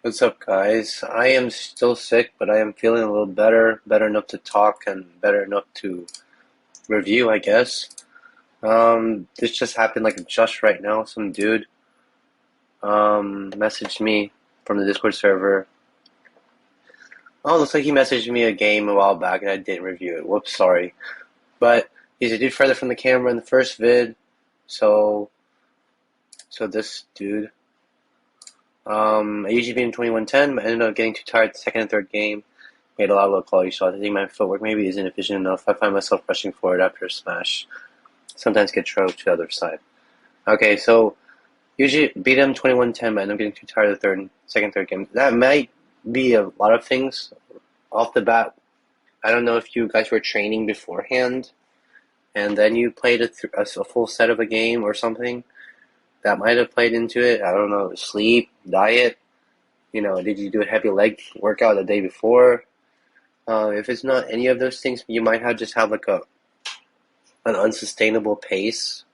What's up, guys? I am still sick, but I am feeling a little better enough to talk and better enough to review, I guess. This just happened like just right now. Some dude messaged me from the Discord server. Oh, looks like he messaged me a game a while back and I didn't review it. Whoops, sorry. But he's a dude further from the camera in the first vid, so this dude. I usually beat him 21-10, but I ended up getting too tired the second and third game. Made a lot of low quality shots. I think my footwork maybe isn't efficient enough. I find myself rushing forward after a smash. Sometimes get choked to the other side. Okay, so usually beat him 21-10, but I end up getting too tired of the second, third game. That might be a lot of things off the bat. I don't know if you guys were training beforehand and then you played a full set of a game or something. That might have played into it. I don't know. Sleep, diet. Did you do a heavy leg workout the day before? If it's not any of those things, you might just have like an unsustainable pace.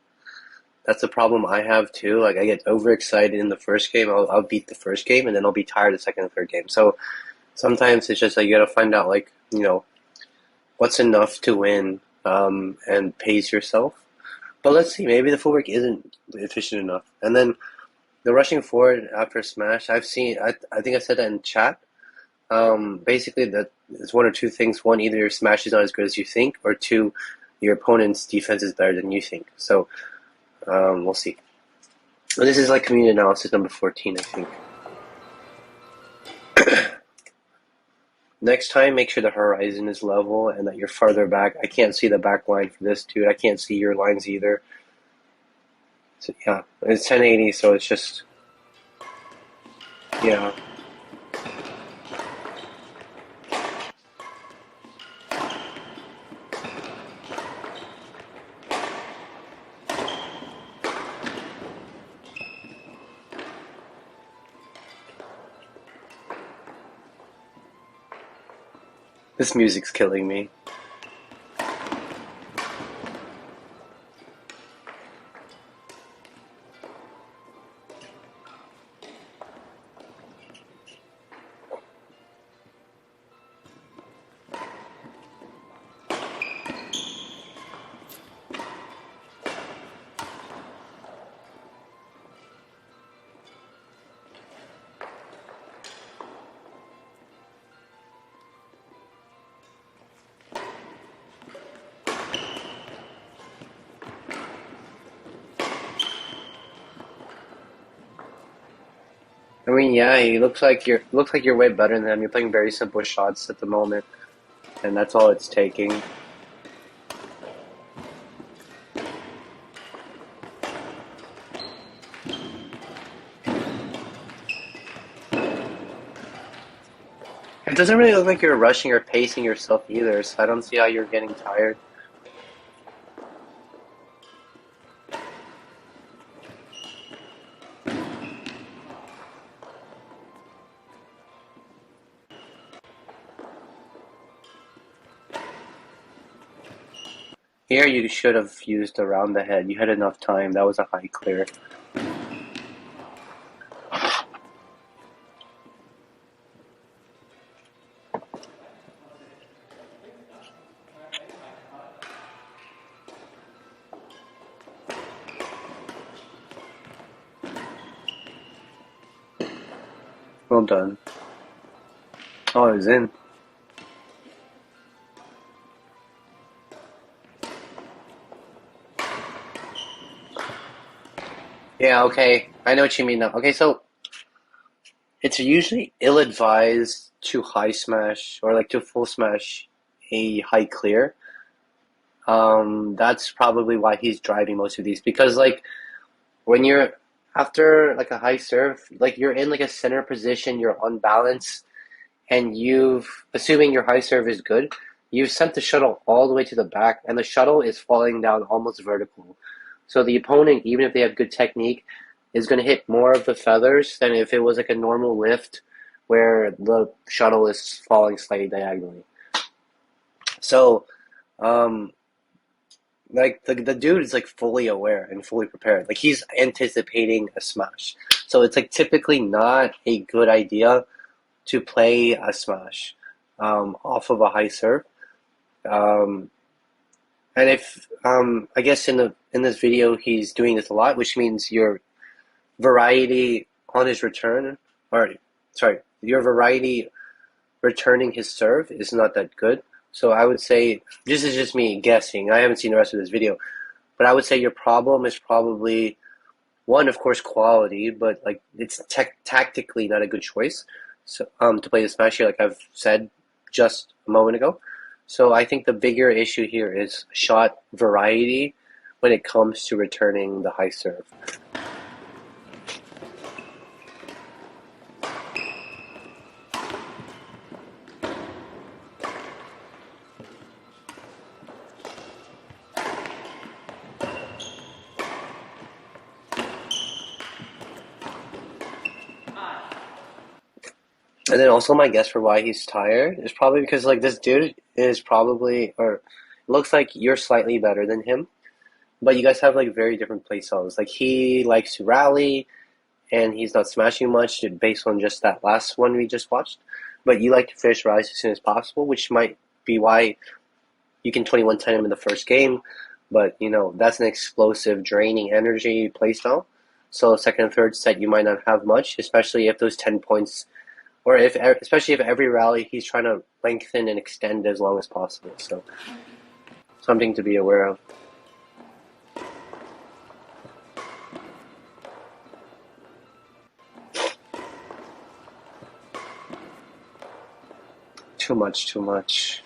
That's a problem I have too. Like I get overexcited in the first game. I'll beat the first game and then I'll be tired the second and third game. So sometimes it's just like you gotta find out what's enough to win and pace yourself. But let's see, maybe the footwork isn't efficient enough. And then the rushing forward after a smash, I think I said that in chat. Basically, that it's one or two things. One, either your smash is not as good as you think, or two, your opponent's defense is better than you think. So, we'll see. And this is like community analysis number 14, I think. Next time, make sure the horizon is level and that you're farther back. I can't see the back line for this dude. I can't see your lines either. So, yeah, it's 1080, so it's just, yeah. This music's killing me. I mean, yeah, he looks like you're way better than him. You're playing very simple shots at the moment, and that's all it's taking. It doesn't really look like you're rushing or pacing yourself either, so I don't see how you're getting tired. Here you should have used around the head. You had enough time. That was a high clear. Well done. Oh, it was in. Yeah, okay. I know what you mean now. Okay, so it's usually ill-advised to high smash or like to full smash a high clear. That's probably why he's driving most of these because like when you're after like a high serve, like you're in like a center position, you're on balance, and assuming your high serve is good, you've sent the shuttle all the way to the back, and the shuttle is falling down almost vertical. So the opponent, even if they have good technique, is going to hit more of the feathers than if it was like a normal lift where the shuttle is falling slightly diagonally. So, um, Like the dude is like fully aware and fully prepared. Like he's anticipating a smash. So it's like typically not a good idea to play a smash off of a high serve. Um, and if I guess in this video he's doing this a lot, which means your variety on his return, or sorry, your variety returning his serve is not that good. So I would say this is just me guessing. I haven't seen the rest of this video, but I would say your problem is probably one, of course, quality, but like it's tactically not a good choice. So to play the smash here, like I've said just a moment ago. So I think the bigger issue here is shot variety when it comes to returning the high serve. And then also my guess for why he's tired is probably because like this dude is probably or looks like you're slightly better than him, but you guys have like very different play styles. Like he likes to rally and he's not smashing much based on just that last one we just watched. But you like to finish rise as soon as possible, which might be why you can 21-10 him in the first game. But you know, that's an explosive, draining energy playstyle. So second and third set you might not have much, especially if those 10 points or if especially if every rally he's trying to lengthen and extend as long as possible. So something to be aware of. Too much, too much.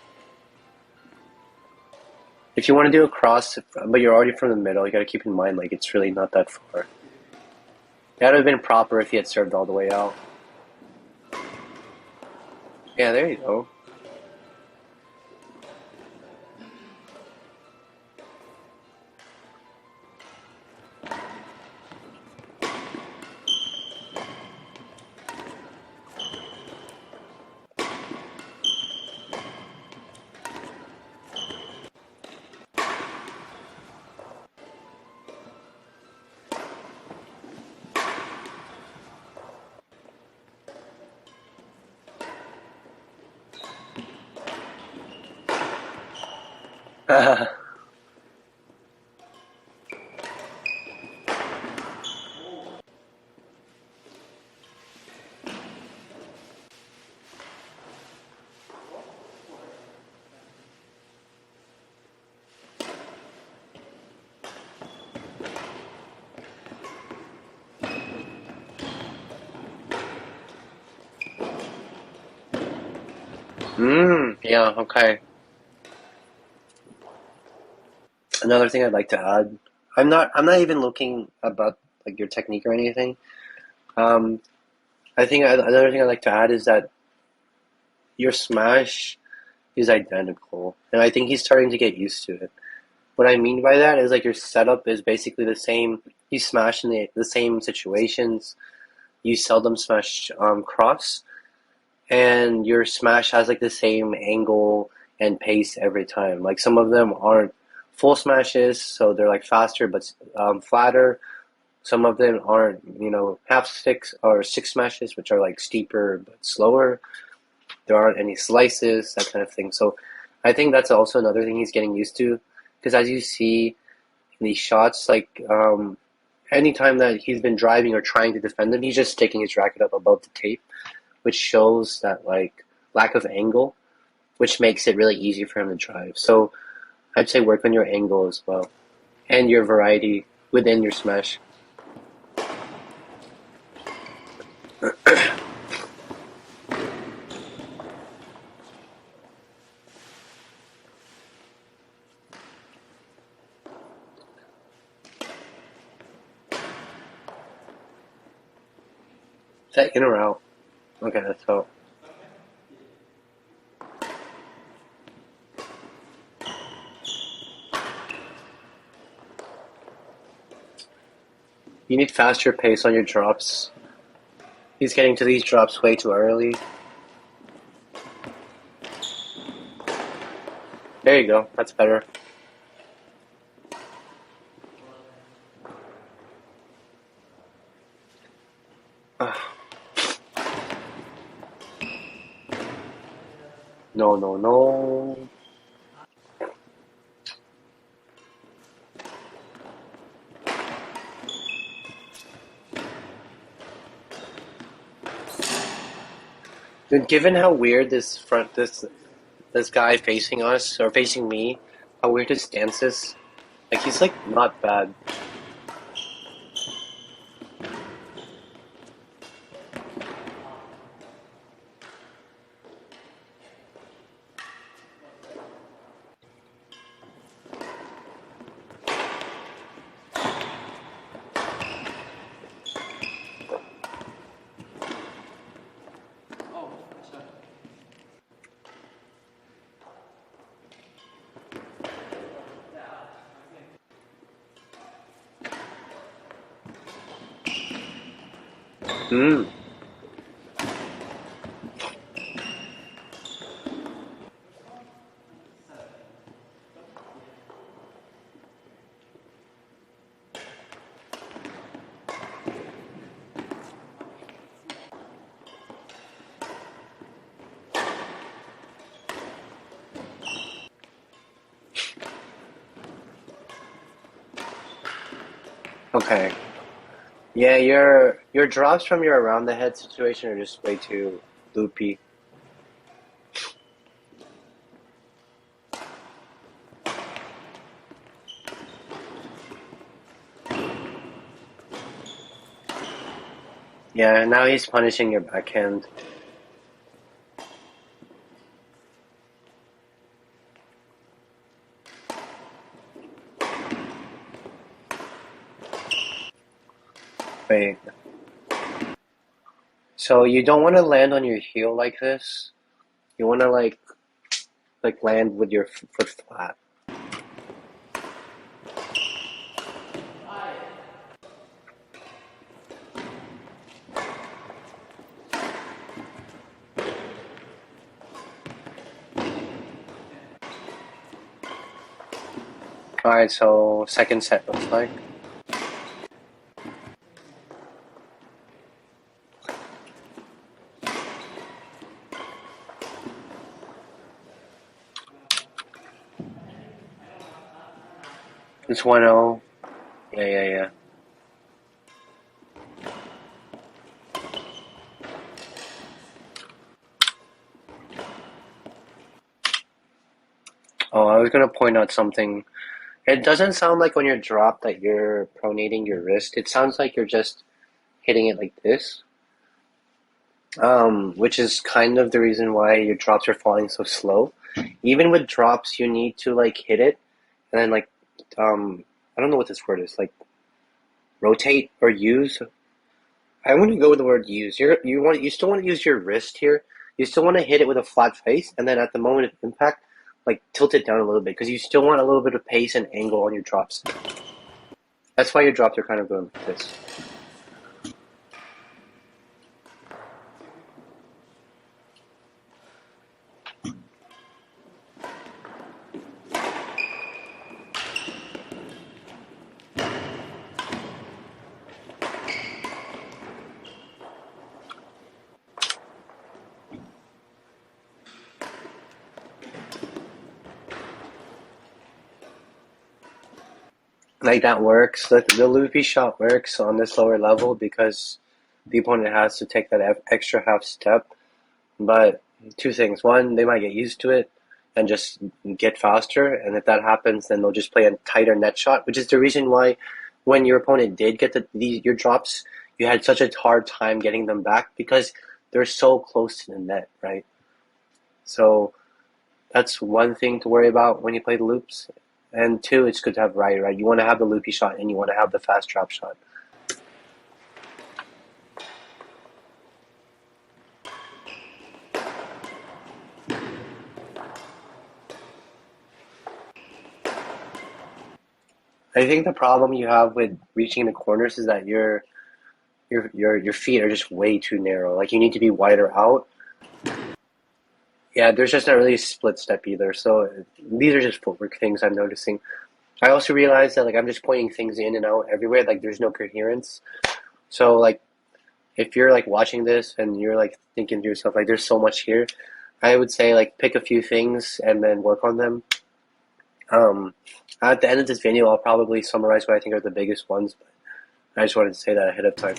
If you want to do a cross, but you're already from the middle, you got to keep in mind like it's really not that far. That would have been proper if he had served all the way out. Yeah, there you go. Yeah, okay. Another thing I'd like to add, I'm not even looking about like your technique or anything. Um, I think another thing I'd like to add is that your smash is identical, and I think he's starting to get used to it. What I mean by that is like your setup is basically the same. You smash in the same situations. You seldom smash cross, and your smash has like the same angle and pace every time. Like some of them aren't full smashes, so they're like faster but flatter. Some of them aren't, you know, half six or six smashes, which are like steeper but slower. There aren't any slices, that kind of thing. So I think that's also another thing he's getting used to, because as you see in these shots, like anytime that he's been driving or trying to defend them, he's just sticking his racket up above the tape, which shows that like lack of angle, which makes it really easy for him to drive. So I'd say work on your angle as well and your variety within your smash. Is that in or out? Okay, that's out. You need faster pace on your drops. He's getting to these drops way too early. There you go, that's better. No, no, no. Dude, given how weird this guy facing us or facing me, how weird his stance is. Like he's like not bad. Hmm. Okay. Yeah, your drops from your around the head situation are just way too loopy. Yeah, now he's punishing your backhand. Wait. So you don't want to land on your heel like this. You want to like land with your foot flat. All right, so second set looks like. It's 1-0. Yeah, yeah, yeah. Oh, I was gonna point out something. It doesn't sound like when you're dropped that you're pronating your wrist. It sounds like you're just hitting it like this. Which is kind of the reason why your drops are falling so slow. Even with drops, you need to like hit it and then like I don't know what this word is, like rotate or use. I want to go with the word use. You still want to use your wrist here. You still want to hit it with a flat face, and then at the moment of impact, like tilt it down a little bit because you still want a little bit of pace and angle on your drops. That's why your drops are kind of going like this. Like that works. The loopy shot works on this lower level because the opponent has to take that extra half step. But two things: one, they might get used to it and just get faster, and if that happens, then they'll just play a tighter net shot, which is the reason why when your opponent did get your drops, you had such a hard time getting them back because they're so close to the net, right? So that's one thing to worry about when you play the loops. And two, it's good to have variety, right? You want to have the loopy shot and you want to have the fast drop shot. I think the problem you have with reaching the corners is that your feet are just way too narrow. Like you need to be wider out. Yeah, there's just not really a split step either. So these are just footwork things I'm noticing. I also realize that like I'm just pointing things in and out everywhere. Like there's no coherence. So like if you're like watching this and you're like thinking to yourself like there's so much here, I would say like pick a few things and then work on them. Um, at the end of this video, I'll probably summarize what I think are the biggest ones, but I just wanted to say that ahead of time.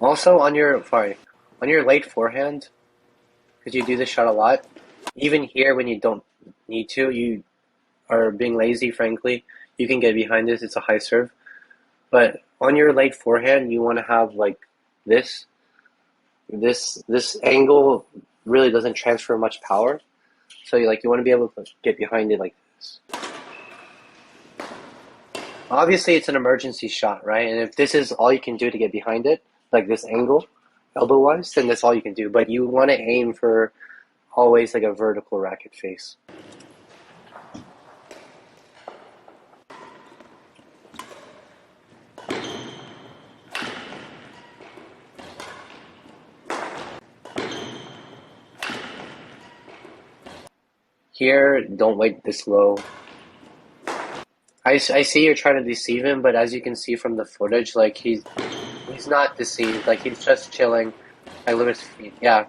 Also, on your late forehand, because you do this shot a lot, even here when you don't need to, you are being lazy, frankly, you can get behind this. It's a high serve. But on your late forehand, you want to have like this. This angle really doesn't transfer much power. So you want to be able to get behind it like this. Obviously, it's an emergency shot, right? And if this is all you can do to get behind it, like this angle, elbow-wise, then that's all you can do. But you want to aim for always like a vertical racket face. Here, don't wait this low. I see you're trying to deceive him, but as you can see from the footage, like he's not deceived. Like he's just chilling. I live his feet. Yeah.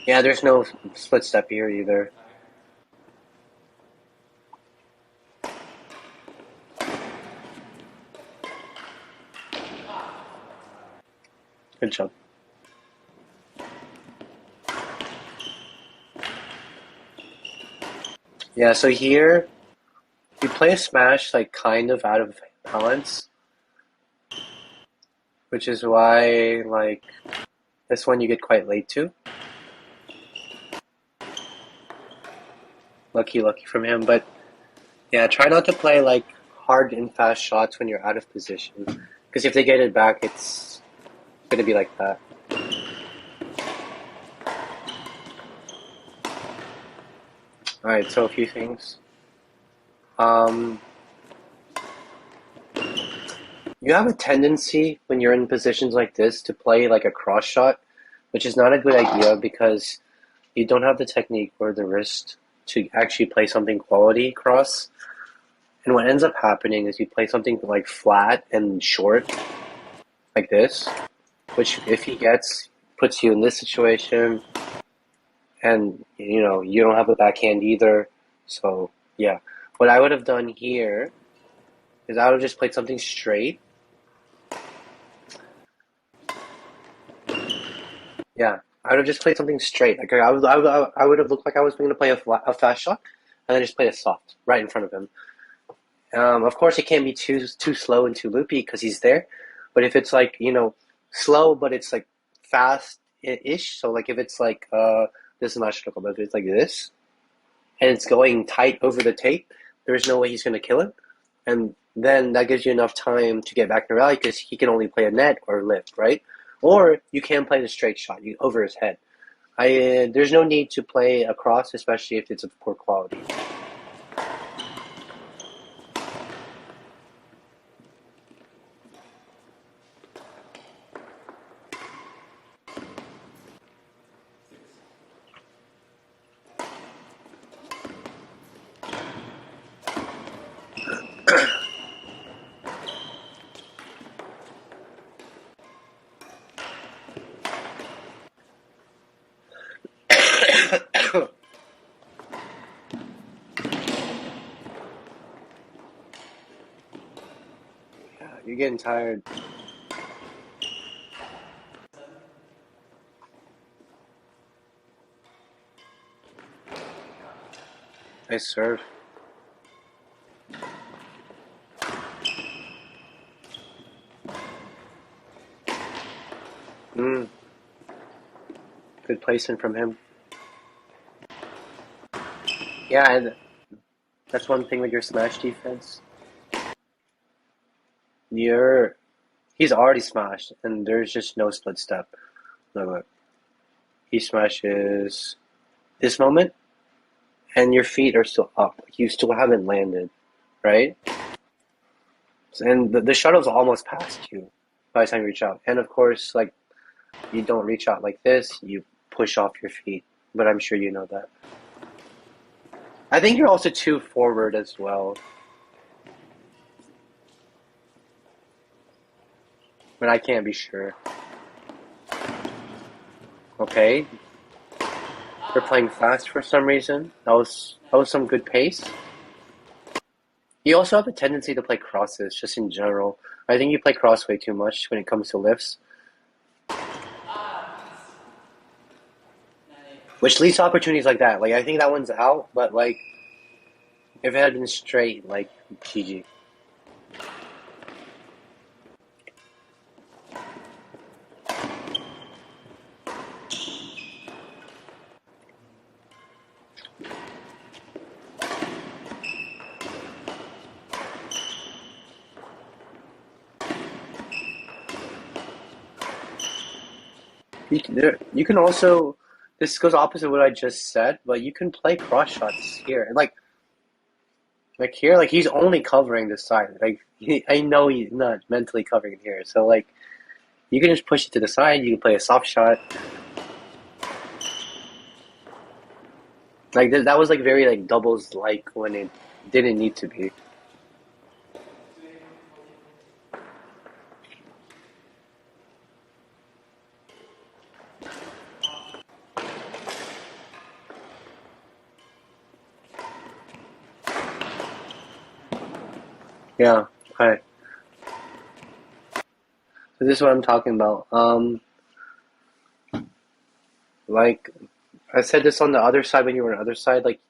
Yeah, there's no split step here either. Good job. Yeah, so here you play a smash like kind of out of balance, which is why like this one you get quite late to. Lucky from him, but yeah, try not to play like hard and fast shots when you're out of position, because if they get it back, it's gonna be like that. All right, so a few things. Um, you have a tendency when you're in positions like this to play like a cross shot, which is not a good idea because you don't have the technique or the wrist to actually play something quality cross. And what ends up happening is you play something like flat and short, like this, which if he gets, puts you in this situation, and you don't have a backhand either. So yeah, what I would have done here is I would have just played something straight. Yeah, I would have just played something straight. Like I would have looked like I was going to play a fast shot, and then just play a soft right in front of him. Of course, it can't be too slow and too loopy because he's there. But if it's like slow, but it's like fast-ish. So like if it's like this is not struggle, but if it's like this, and it's going tight over the tape, there's no way he's going to kill it. And then that gives you enough time to get back in the rally because he can only play a net or lift, right? Or you can play the straight shot over his head. There's no need to play across, especially if it's of poor quality. You're getting tired. Nice serve. Good placement from him. Yeah, and that's one thing with your smash defense. He's already smashed, and there's just no split step. Look, he smashes this moment, and your feet are still up. You still haven't landed, right? And the shuttle's almost past you by the time you reach out. And of course, like, you don't reach out like this, you push off your feet. But I'm sure you know that. I think you're also too forward as well. But I can't be sure. Okay. You're playing fast for some reason. That was some good pace. You also have a tendency to play crosses, just in general. I think you play cross way too much when it comes to lifts. Which leads to opportunities like that. Like, I think that one's out, but like, if it had been straight, like, GG. You can also, this goes opposite of what I just said, but you can play cross shots here. And like here, like he's only covering this side. Like I know he's not mentally covering it here. So like you can just push it to the side. You can play a soft shot. Like that was like very like doubles like when it didn't need to be. Yeah. Okay. So this is what I'm talking about. Like I said this on the other side when you were on the other side. Like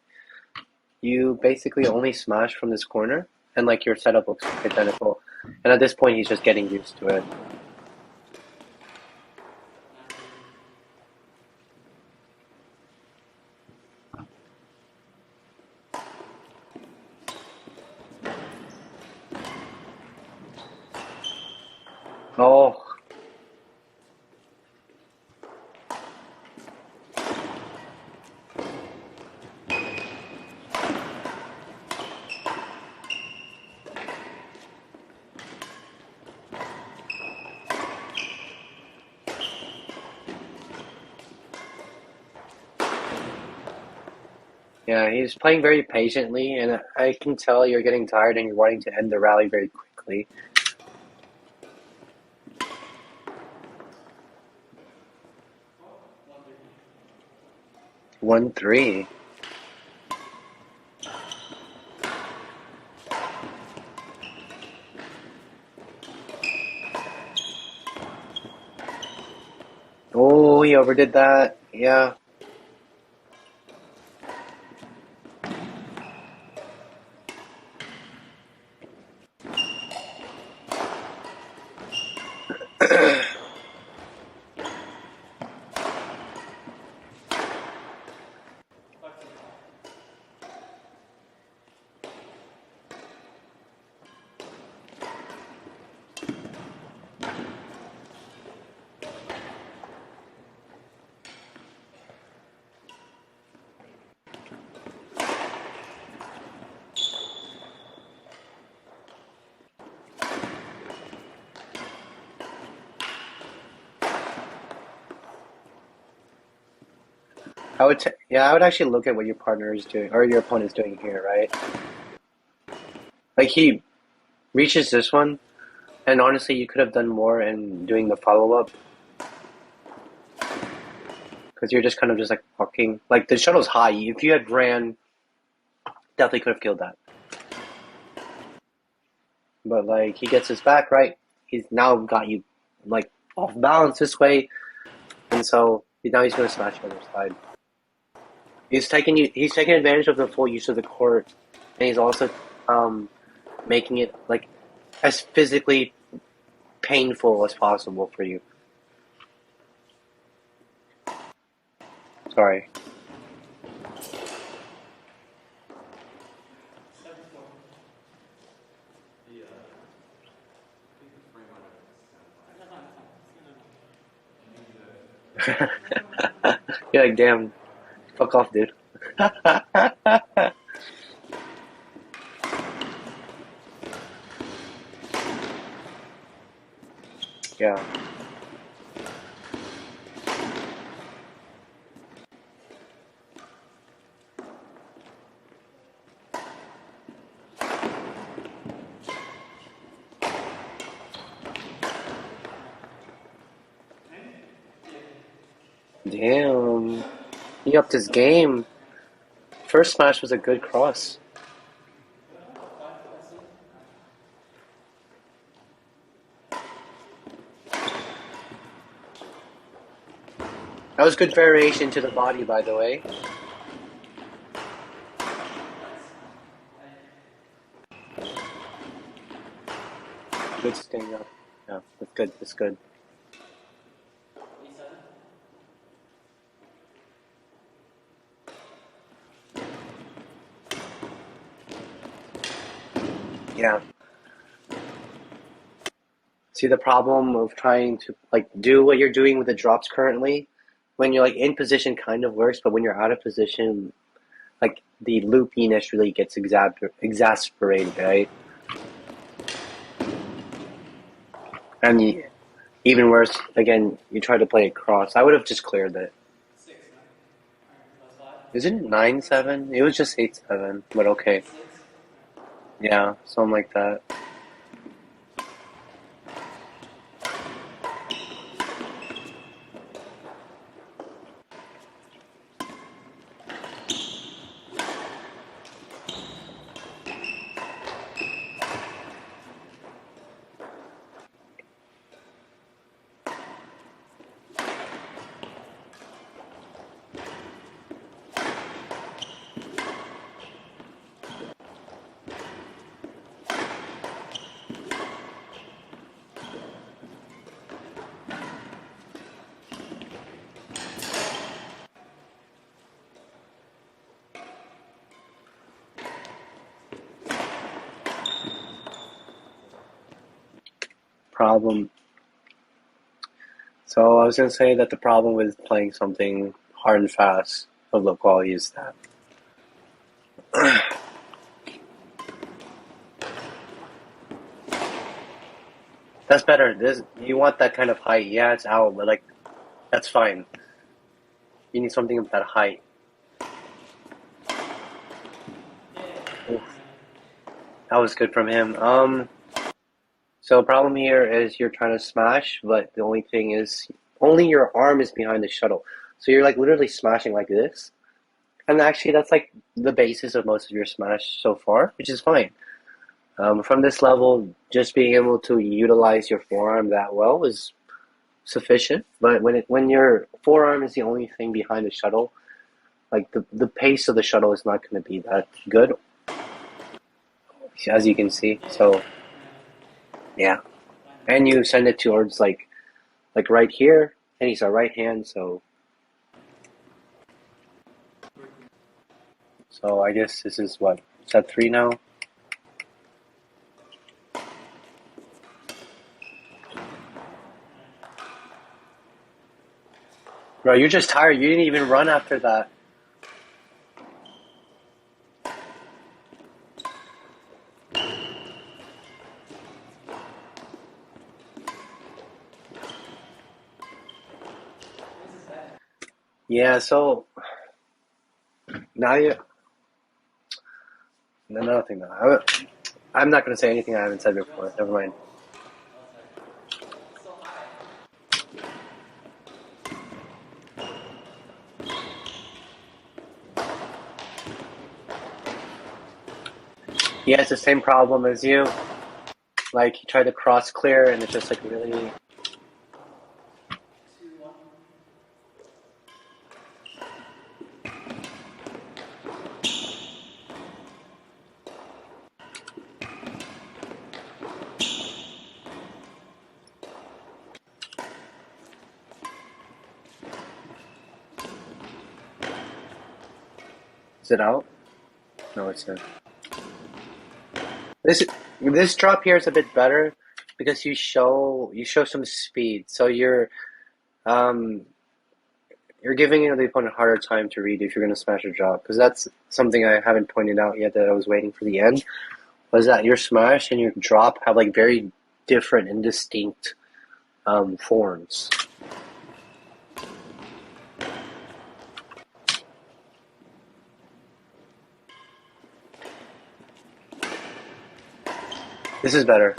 you basically only smash from this corner, and like your setup looks identical. And at this point, he's just getting used to it. Oh, yeah, he's playing very patiently, and I can tell you're getting tired and you're wanting to end the rally very quickly. 1-3. Oh, he overdid that. Yeah. Yeah, I would actually look at what your partner is doing or your opponent is doing here, right? Like he reaches this one, and honestly, you could have done more in doing the follow up because you're just kind of just like walking. Like the shuttle's high. If you had ran, definitely could have killed that. But like he gets his back right. He's now got you like off balance this way, and so now he's going to smash the other side. He's taking advantage of the full use of the court, and he's also um, making it like as physically painful as possible for you. Sorry. You're like, damn, fuck off, dude. Yeah. Damn. He upped his game. First smash was a good cross. That was good variation to the body, by the way. Good staying up. Yeah, that's good. That's good. Yeah. See the problem of trying to like do what you're doing with the drops currently? When you're like in position kind of works, but when you're out of position, like the loopiness really gets exasperated, right? And even worse, again, you try to play it cross. I would have just cleared it. Isn't it 9-7? It was just 8-7, but okay. Yeah, something like that. Problem. So I was gonna say that the problem with playing something hard and fast of low quality is that that's better. This you want that kind of height. Yeah, it's out, but like that's fine. You need something of that height. Oof, that was good from him. So problem here is you're trying to smash, but the only thing is only your arm is behind the shuttle. So you're like literally smashing like this. And actually that's like the basis of most of your smash so far, which is fine. From this level, just being able to utilize your forearm that well is sufficient. But when your forearm is the only thing behind the shuttle, like the pace of the shuttle is not going to be that good, as you can see. So yeah, and you send it towards like right here, and he's a right hand, so I guess this is what set 3 now. Bro, you're just tired. You didn't even run after that. Yeah, so now you another thing now. I'm not gonna say anything I haven't said before. Never mind. He has the same problem as you. Like he tried to cross clear, and it's just like really. Is it out? No, it's in. This this drop here is a bit better because you show some speed. So you're um you're giving the opponent a harder time to read if you're going to smash or drop, because that's something I haven't pointed out yet that I was waiting for the end, was that your smash and your drop have like very different and distinct forms. This is better.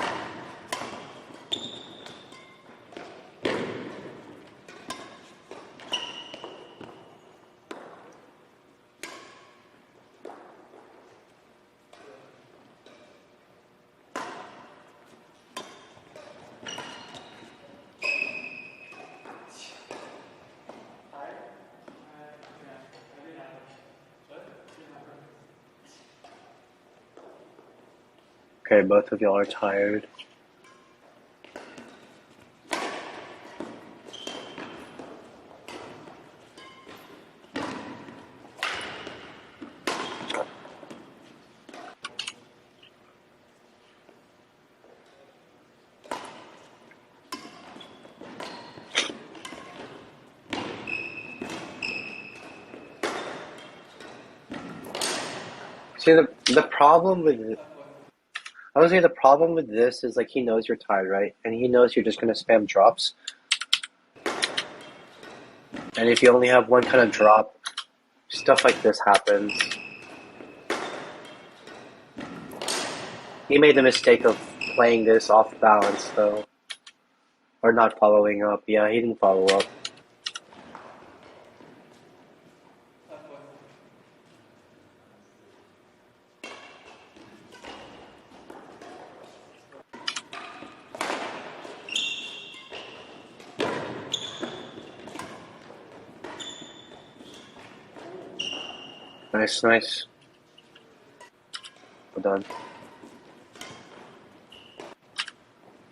Okay, both of y'all are tired. See, the problem with it, I would say the problem with this is like he knows you're tired, right? And he knows you're just gonna spam drops. And if you only have one kind of drop, stuff like this happens. He made the mistake of playing this off balance though. Or not following up. Yeah, he didn't follow up. Nice, nice. Well done.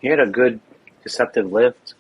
He had a good deceptive lift.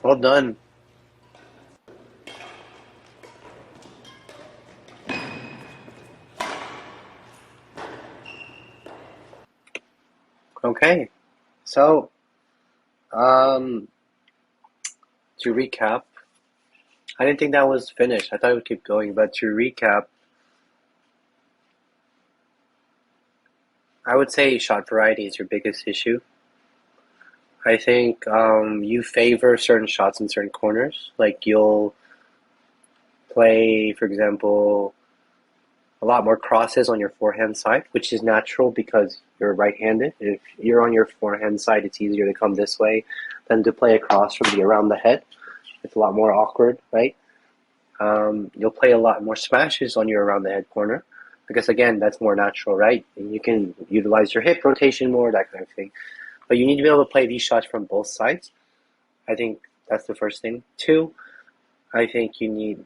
Well done. Okay, so to recap, I didn't think that was finished. I thought it would keep going, but to recap, I would say shot variety is your biggest issue. I think you favor certain shots in certain corners. Like you'll play, for example, a lot more crosses on your forehand side, which is natural because you're right-handed. If you're on your forehand side, it's easier to come this way than to play across from the around the head. It's a lot more awkward, right? You'll play a lot more smashes on your around the head corner because again, that's more natural, right? And you can utilize your hip rotation more, that kind of thing. But you need to be able to play these shots from both sides. I think that's the first thing. Two, I think you need.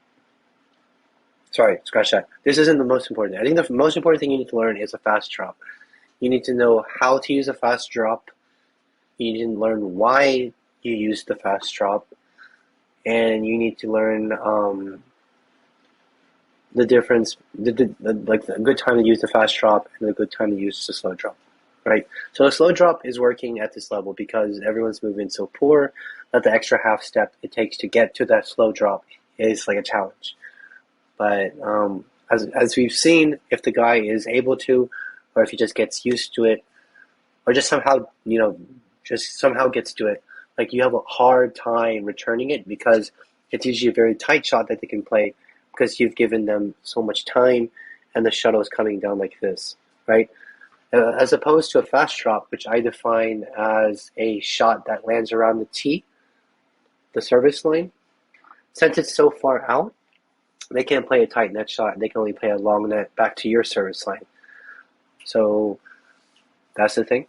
Sorry, scratch that. This isn't the most important thing. I think the most important thing you need to learn is a fast drop. You need to know how to use a fast drop. You need to learn why you use the fast drop. And you need to learn the difference, like a good time to use the fast drop and a good time to use the slow drop, right? So the slow drop is working at this level because everyone's movement is so poor that the extra half step it takes to get to that slow drop is like a challenge. But as we've seen, if the guy is able to, or if he just gets used to it, or just somehow, just somehow gets to it, like you have a hard time returning it because it's usually a very tight shot that they can play because you've given them so much time and the shuttle is coming down like this, right? As opposed to a fast drop, which I define as a shot that lands around the tee, the service line. Since it's so far out, they can't play a tight net shot. They can only play a long net back to your service line. So that's the thing.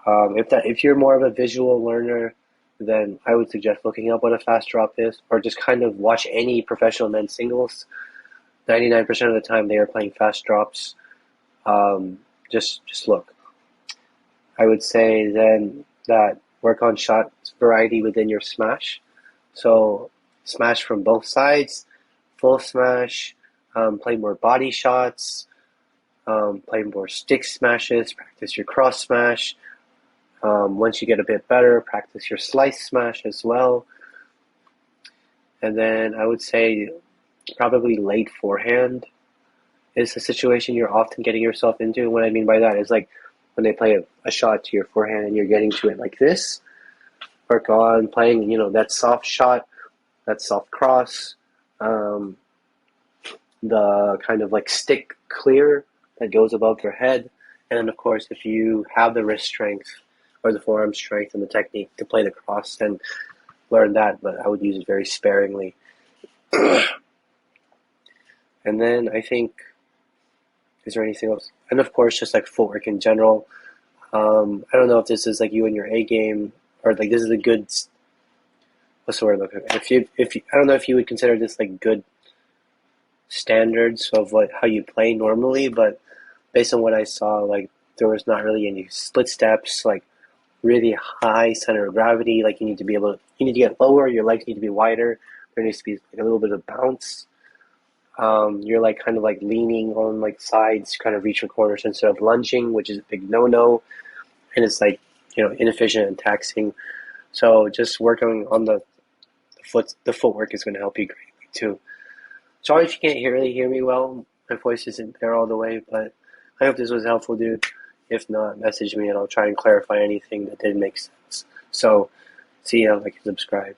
If you're more of a visual learner, then I would suggest looking up what a fast drop is, or just kind of watch any professional men's singles. 99% of the time they are playing fast drops. Just look. I would say then that work on shot variety within your smash. So smash from both sides, full smash, play more body shots, play more stick smashes, practice your cross smash. Once you get a bit better, practice your slice smash as well. And then I would say probably late forehand is a situation you're often getting yourself into. What I mean by that is like when they play a shot to your forehand and you're getting to it like this. Work on playing, that soft shot, that soft cross, um, the kind of like stick clear that goes above their head. And then, of course, if you have the wrist strength or the forearm strength and the technique to play the cross, then learn that, but I would use it very sparingly. And then I think, is there anything else? And of course, just like footwork in general. I don't know if this is like you and your A game, or like this is a good, what's the word I'm looking at? I don't know if you would consider this like good standards of like how you play normally, but based on what I saw, like there was not really any split steps, like really high center of gravity. Like you need to get lower. Your legs need to be wider. There needs to be like a little bit of bounce. You're like kind of like leaning on like sides to kind of reach your corners instead of lunging, which is a big no-no, and it's like inefficient and taxing. So just working on the footwork is going to help you greatly too. Sorry if you can't really hear me well. My voice isn't there all the way, but I hope this was helpful, dude. If not, message me and I'll try and clarify anything that didn't make sense. So, see ya, like and subscribe.